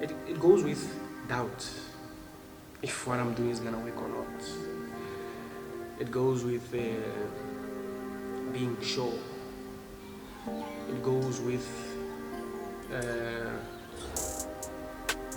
it goes with doubt if what I'm doing is gonna work or not. It goes with being sure. It goes with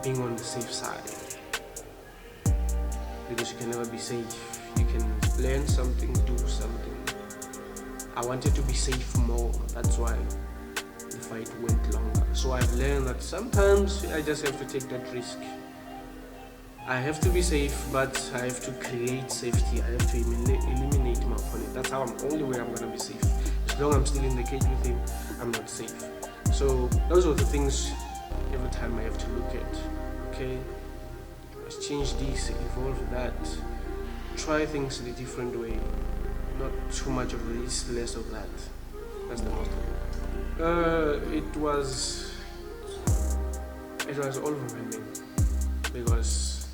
being on the safe side, because you can never be safe. You can learn something, do something. I wanted to be safe more, that's why the fight went longer. So I've learned that sometimes I just have to take that risk. I have to be safe, but I have to create safety. I have to eliminate my opponent. That's how only way I'm gonna be safe. As long as I'm still in the cage with him, I'm not safe. So those are the things every time I have to look at. Okay, let's change this, evolve that, try things in a different way. Not too much of this, less of that. That's the most of it. It was overwhelming because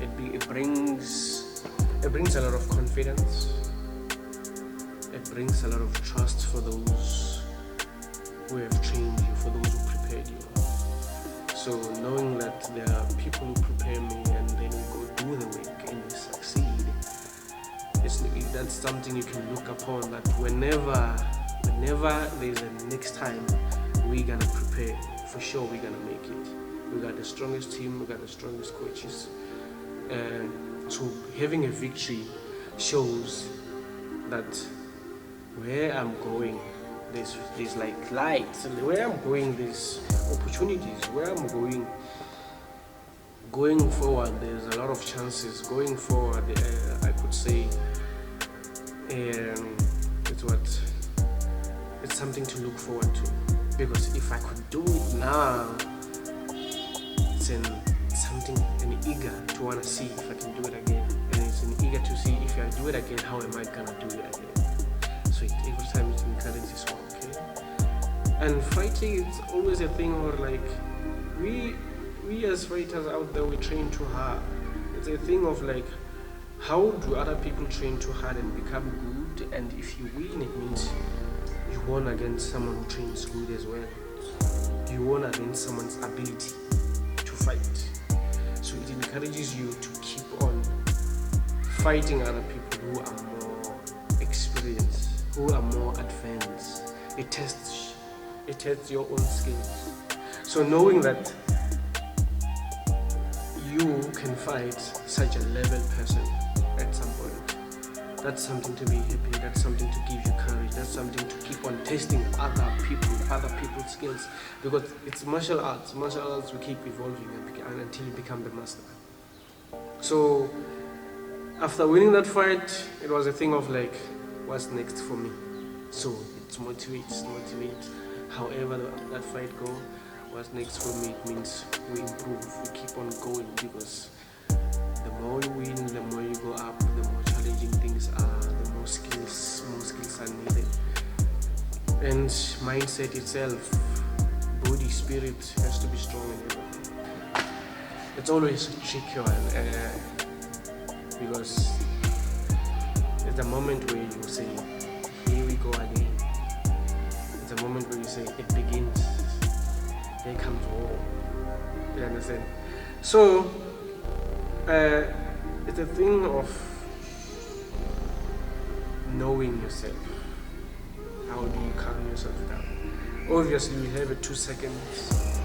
it brings a lot of confidence. It brings a lot of trust for those who have trained you, for those who prepared you. So knowing that there are people who prepare me and then we go do the work and we succeed, that's something you can look upon, that whenever there's a next time, we're gonna prepare. For sure we're gonna make it. We got the strongest team, we got the strongest coaches. So having a victory shows that where I'm going, there's like lights. Where I'm going, there's opportunities. Where I'm going forward, there's a lot of chances. Going forward, I could say, it's something to look forward to. Because if I could do it now, it's something and eager to want to see if I can do it again, and it's an eager to see if I do it again, how am I gonna do it again. So every time it encourages one, okay. And fighting, it's always a thing where like we as fighters out there, we train too hard. It's a thing of like, how do other people train too hard and become good? And if you win, it means you won against someone who trains good as well. You won against someone's ability to fight. So it encourages you to keep on fighting other people who are more experienced, who are more advanced. It tests your own skills. So knowing that you can fight such a level person at some point, that's something to be happy, that's something to give you courage, that's something to keep on testing other people's skills, because it's martial arts we keep evolving until you become the master. So after winning that fight, it was a thing of like, what's next for me? So it motivates. However that fight go, what's next for me? It means we improve, we keep on going, because the more you win, the more you go up, the more challenging things are, the more skills are needed. And mindset itself, body, spirit has to be strong in everything. It's always a tricky one, because it's a moment where you say, here we go again. It's a moment where you say, it begins. Here comes war. You understand? So, it's a thing of knowing yourself. How do you calm yourself down? Obviously, you have a 2 seconds,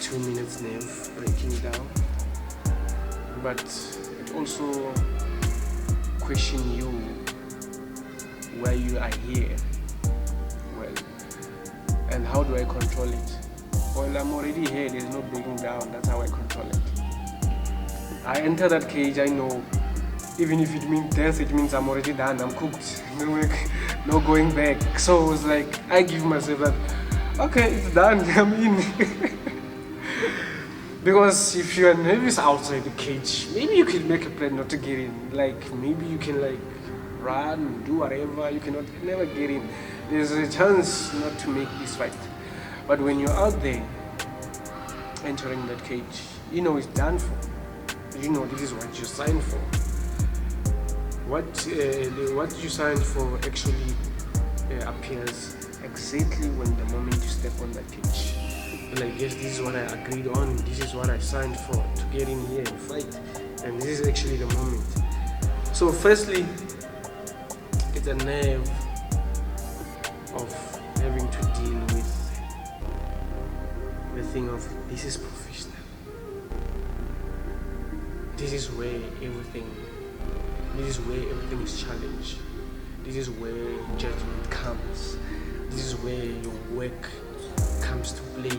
2 minutes nerve breaking down, but it also question you why you are here. Well, and how do I control it? Well, I'm already here, there's no breaking down, that's how I control it. I enter that cage, I know, even if it means death, it means I'm already done, I'm cooked, no going back. So it's like, I give myself that, okay, it's done, I'm in. Because if you are nervous outside the cage, maybe you can make a plan not to get in. Like, maybe you can like run, do whatever, you cannot never get in. There's a chance not to make this fight. But when you're out there, entering that cage, you know it's done for. You know this is what you signed for. What you signed for actually appears exactly when the moment you step on that cage. feel like, yes, this is what I agreed on, this is what I signed for, to get in here and fight. And this is actually the moment. So firstly, it's a nerve of having to deal with the thing of, this is professional. This is where everything is challenged. This is where judgment comes. This is where your work comes to play.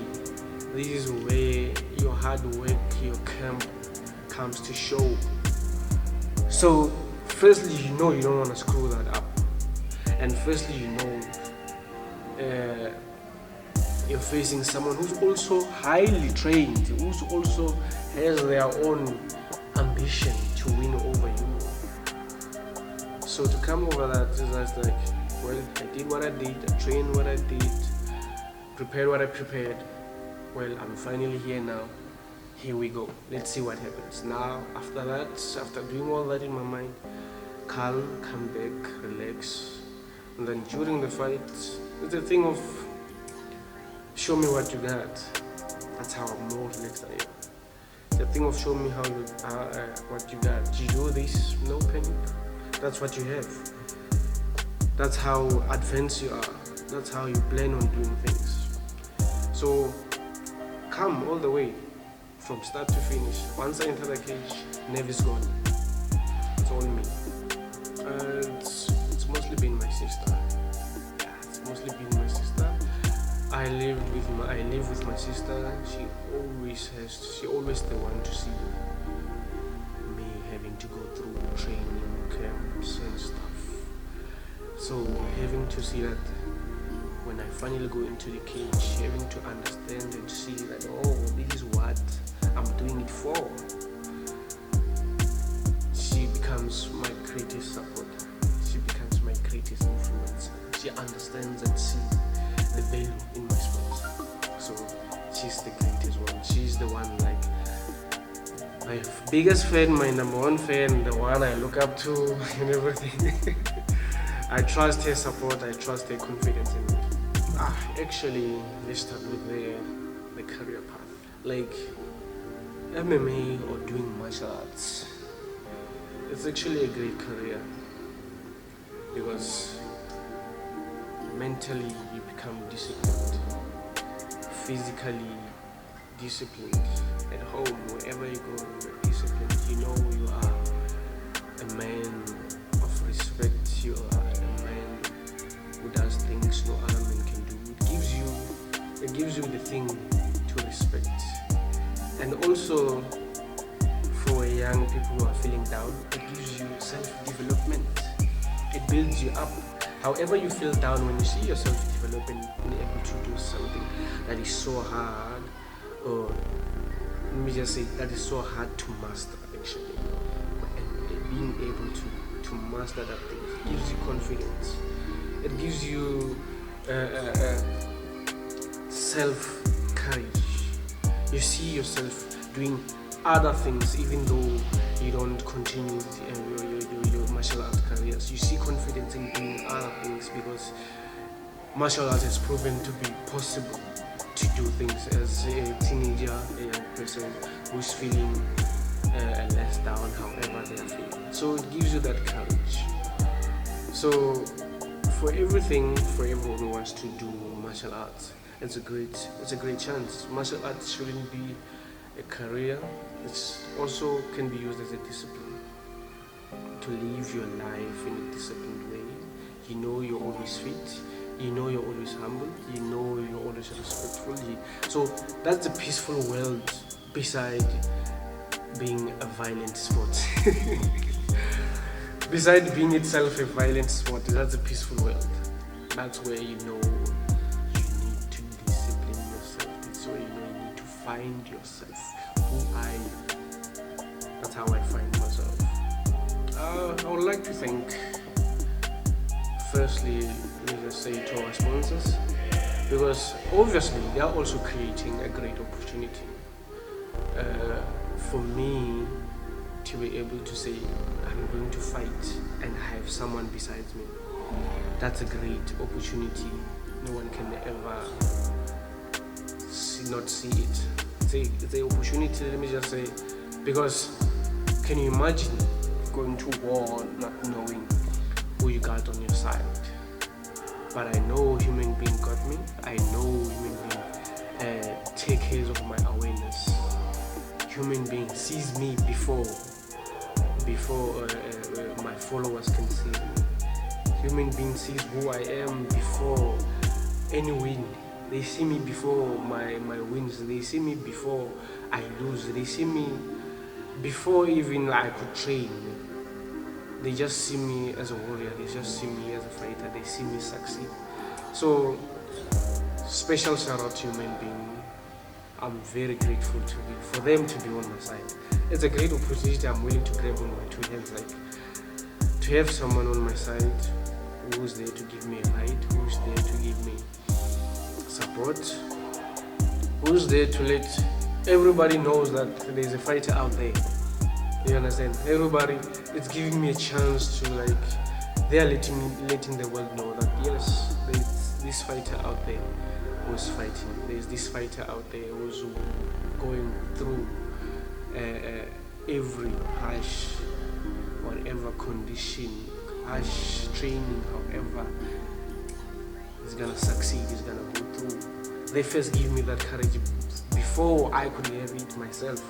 This is where your hard work, your camp comes to show. So firstly, you know you don't want to screw that up. And firstly, you know you're facing someone who's also highly trained, who's also has their own ambition to win over you. So to come over that is just like, well, I did what I did, I trained what I did, prepared what I prepared. Well, I'm finally here now. Here we go. Let's see what happens. Now, after that, after doing all that in my mind, calm, come back, relax. And then during the fight, it's a thing of, show me what you got. That's how I'm more relaxed I am. The thing of, show me how you what you got. You do this, no panic. That's what you have. That's how advanced you are. That's how you plan on doing things. So come all the way from start to finish. Once I enter the cage, nerve is gone. It's all me. It's mostly been my sister. Yeah, it's mostly been my sister. I live with my sister. She always the one to see me having to go through training camps and stuff. So having to see that when I finally go into the cage, having to understand and see that, oh, this is what I'm doing it for. She becomes my greatest supporter. She becomes my greatest influencer. She understands and sees the value in my sport. So she's the greatest one. She's the one, like, my biggest fan, my number one fan, the one I look up to and everything. I trust her support, I trust her confidence in me. Actually, let's start with the career path. Like MMA or doing martial arts, it's actually a great career because mentally you become disciplined, physically disciplined. At home, wherever you go, you're disciplined. You know you are a man of respect. You are a man who does things no other man can do. It gives you the thing to respect. And also, for young people who are feeling down, it gives you self-development. It builds you up. However you feel down, when you see yourself developing and able to do something that is so hard, or let me just say that is so hard to master actually, and being able to master that thing gives you confidence. It gives you self-courage. You see yourself doing other things even though you don't continue with your martial arts careers. You see confidence in doing other things because martial arts has proven to be possible to do things as a teenager, a young person who's feeling less down, however they are feeling. So it gives you that courage. So for everyone who wants to do martial arts, it's a great chance. Martial arts shouldn't be a career. It's also can be used as a discipline to live your life in a disciplined way. You know you're always fit. You know you're always humble. You know you're always respectful. So that's a peaceful world beside being a violent sport. Beside being itself a violent sport, that's a peaceful world. That's where you know you need to discipline yourself. That's where you know you need to find yourself. Who are you? That's how I find myself. I would like to thank, firstly, let me just say to our sponsors, because obviously they are also creating a great opportunity for me to be able to say I'm going to fight and have someone besides me. That's a great opportunity. No one can ever not see it. It's an opportunity, let me just say, because can you imagine going to war not knowing who you got on your side? But I know human being got me. I know human being take care of my awareness. Human being sees me before my followers can see me. Human being sees who I am before any win. They see me before my wins. They see me before I lose. They see me before even I could train. They just see me as a warrior. They just see me as a fighter. They see me succeed. So special shout out to human being. I'm very grateful for them to be on my side. It's a great opportunity I'm willing to grab on my two hands, like to have someone on my side who's there to give me a ride, who's there to give me support, who's there to let everybody knows that there's a fighter out there. You understand? Everybody, it's giving me a chance to, like, they're letting the world know that yes, there's this fighter out there who's fighting. There's this fighter out there who's going through every harsh, whatever condition, harsh training, however, he's gonna succeed, he's gonna go through. They first give me that courage before I could have it myself.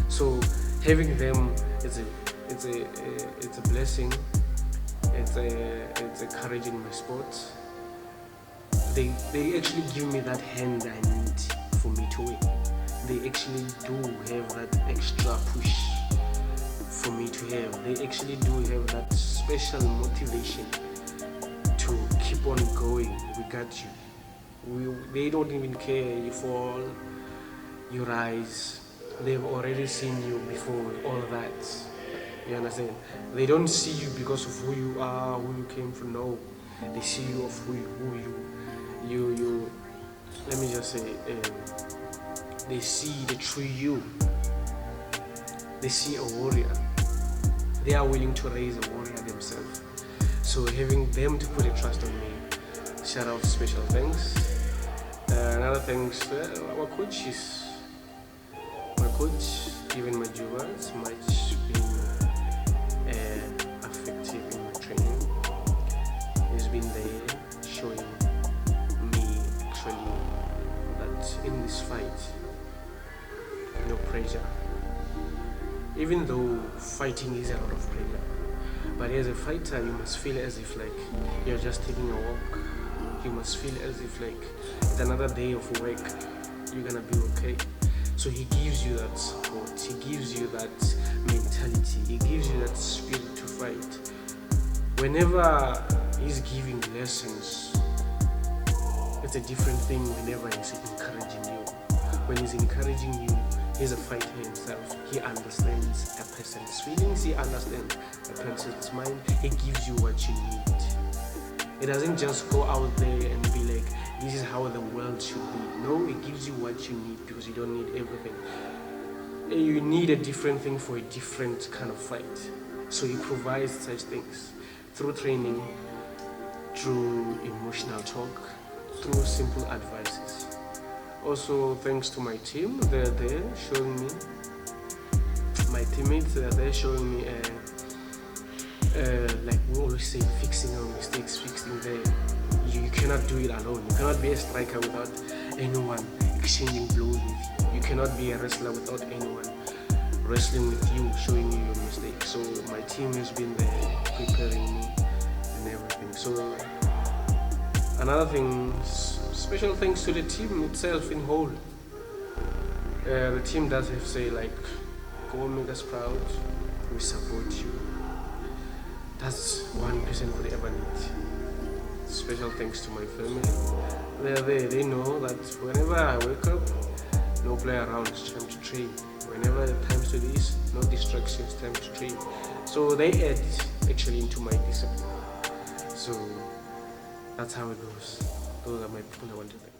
So having them, it's a blessing. It's a courage in my sport. They actually give me that hand I need for me to win. They actually do have that extra push for me to have. They actually do have that special motivation to keep on going. We got you. They don't even care. You fall, you rise. They've already seen you before all that. You understand? They don't see you because of who you are, who you came from. No, they see you of who you. Let me just say, they see the true you. They see a warrior. They are willing to raise a warrior themselves. So having them to put a trust on me, shout out, special thanks. Another thanks, our coaches. My coach, even my viewers, much being effective in my training. He's been there showing me actually that in this fight, no pressure. Even though fighting is a lot of pressure, but as a fighter, you must feel as if like you're just taking a walk. You must feel as if like it's another day of work. You're gonna be okay. So he gives you that support. He gives you that mentality. He gives you that spirit to fight. Whenever he's giving lessons, it's a different thing. Whenever he's encouraging you, when he's encouraging you, he's a fighter himself. He understands a person's feelings. He understands a person's mind. He gives you what you need. It doesn't just go out there and be like, this is how the world should be. No, it gives you what you need because you don't need everything. You need a different thing for a different kind of fight. So he provides such things through training, through emotional talk, through simple advices. Also, thanks to my team, they're there showing me, my teammates, they're there showing me, like we always say, fixing our mistakes, fixing the. You cannot do it alone. You cannot be a striker without anyone exchanging blows with you. You cannot be a wrestler without anyone wrestling with you, showing you your mistakes. So my team has been there preparing me and everything. So another thing, special thanks to the team itself in whole. The team does have say like, go make us proud, we support you. That's one person could ever need. Special thanks to my family. They're there, they know that whenever I wake up, no play around, it's time to train. Whenever the time's to this, no distractions, time to train. So they add actually into my discipline. So that's how it goes. Those are my people I want to thank.